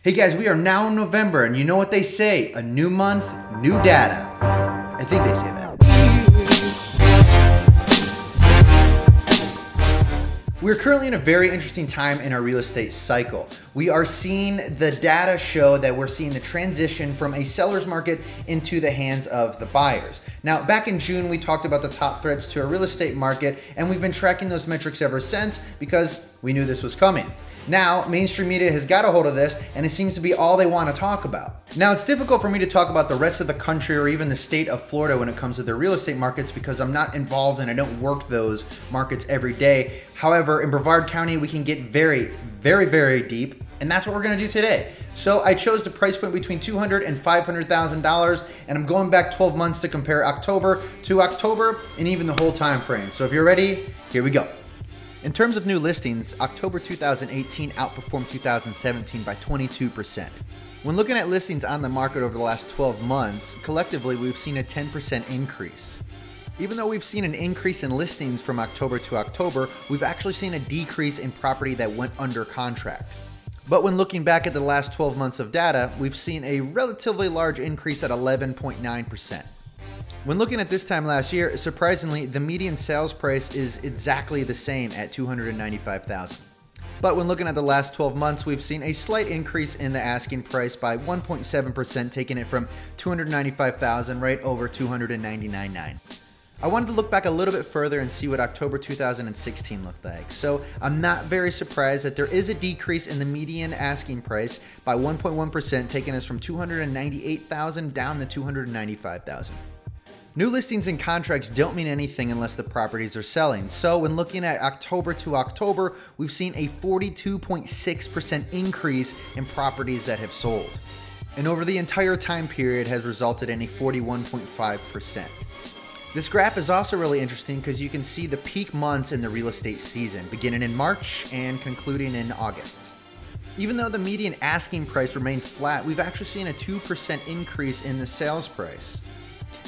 Hey guys, we are now in November, and you know what they say, a new month, new data. I think they say that. We're currently in a very interesting time in our real estate cycle. We are seeing the data show that we're seeing the transition from a seller's market into the hands of the buyers. Now, back in June, we talked about the top threats to our real estate market, and we've been tracking those metrics ever since because we knew this was coming. Now, mainstream media has got a hold of this, and it seems to be all they want to talk about. Now, it's difficult for me to talk about the rest of the country or even the state of Florida when it comes to their real estate markets because I'm not involved and I don't work those markets every day. However, in Brevard County, we can get very, very deep, and that's what we're gonna do today. So I chose the price point between $200,000 and $500,000, and I'm going back 12 months to compare October to October and even the whole time frame. So if you're ready, here we go. In terms of new listings, October 2018 outperformed 2017 by 22%. When looking at listings on the market over the last 12 months, collectively we've seen a 10% increase. Even though we've seen an increase in listings from October to October, we've actually seen a decrease in property that went under contract. But when looking back at the last 12 months of data, we've seen a relatively large increase at 11.9%. When looking at this time last year, surprisingly, the median sales price is exactly the same at $295,000. But when looking at the last 12 months, we've seen a slight increase in the asking price by 1.7%, taking it from $295,000 right over $299,900. I wanted to look back a little bit further and see what October 2016 looked like. So I'm not very surprised that there is a decrease in the median asking price by 1.1%, taking us from $298,000 down to $295,000. New listings and contracts don't mean anything unless the properties are selling. So when looking at October to October, we've seen a 42.6% increase in properties that have sold. And over the entire time period has resulted in a 41.5%. This graph is also really interesting because you can see the peak months in the real estate season, beginning in March and concluding in August. Even though the median asking price remained flat, we've actually seen a 2% increase in the sales price.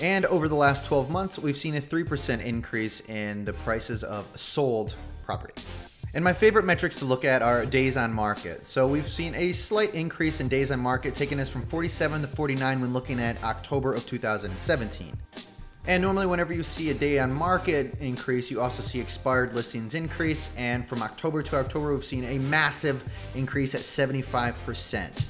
And over the last 12 months, we've seen a 3% increase in the prices of sold property. And my favorite metrics to look at are days on market. So we've seen a slight increase in days on market, taking us from 47 to 49 when looking at October of 2017. And normally whenever you see a day on market increase, you also see expired listings increase. And from October to October, we've seen a massive increase at 75%.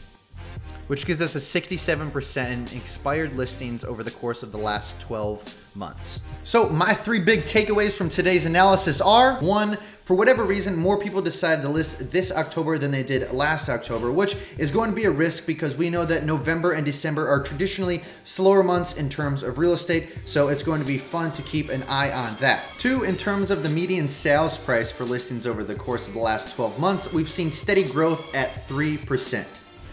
Which gives us a 67% expired listings over the course of the last 12 months. So my three big takeaways from today's analysis are: one, for whatever reason, more people decided to list this October than they did last October, which is going to be a risk because we know that November and December are traditionally slower months in terms of real estate, so it's going to be fun to keep an eye on that. Two, in terms of the median sales price for listings over the course of the last 12 months, we've seen steady growth at 3%.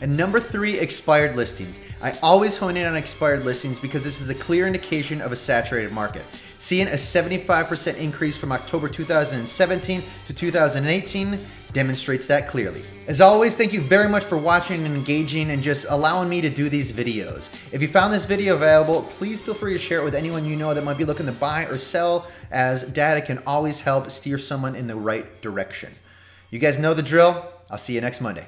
And number three, expired listings. I always hone in on expired listings because this is a clear indication of a saturated market. Seeing a 75% increase from October 2017 to 2018 demonstrates that clearly. As always, thank you very much for watching and engaging and just allowing me to do these videos. If you found this video valuable, please feel free to share it with anyone you know that might be looking to buy or sell, as data can always help steer someone in the right direction. You guys know the drill. I'll see you next Monday.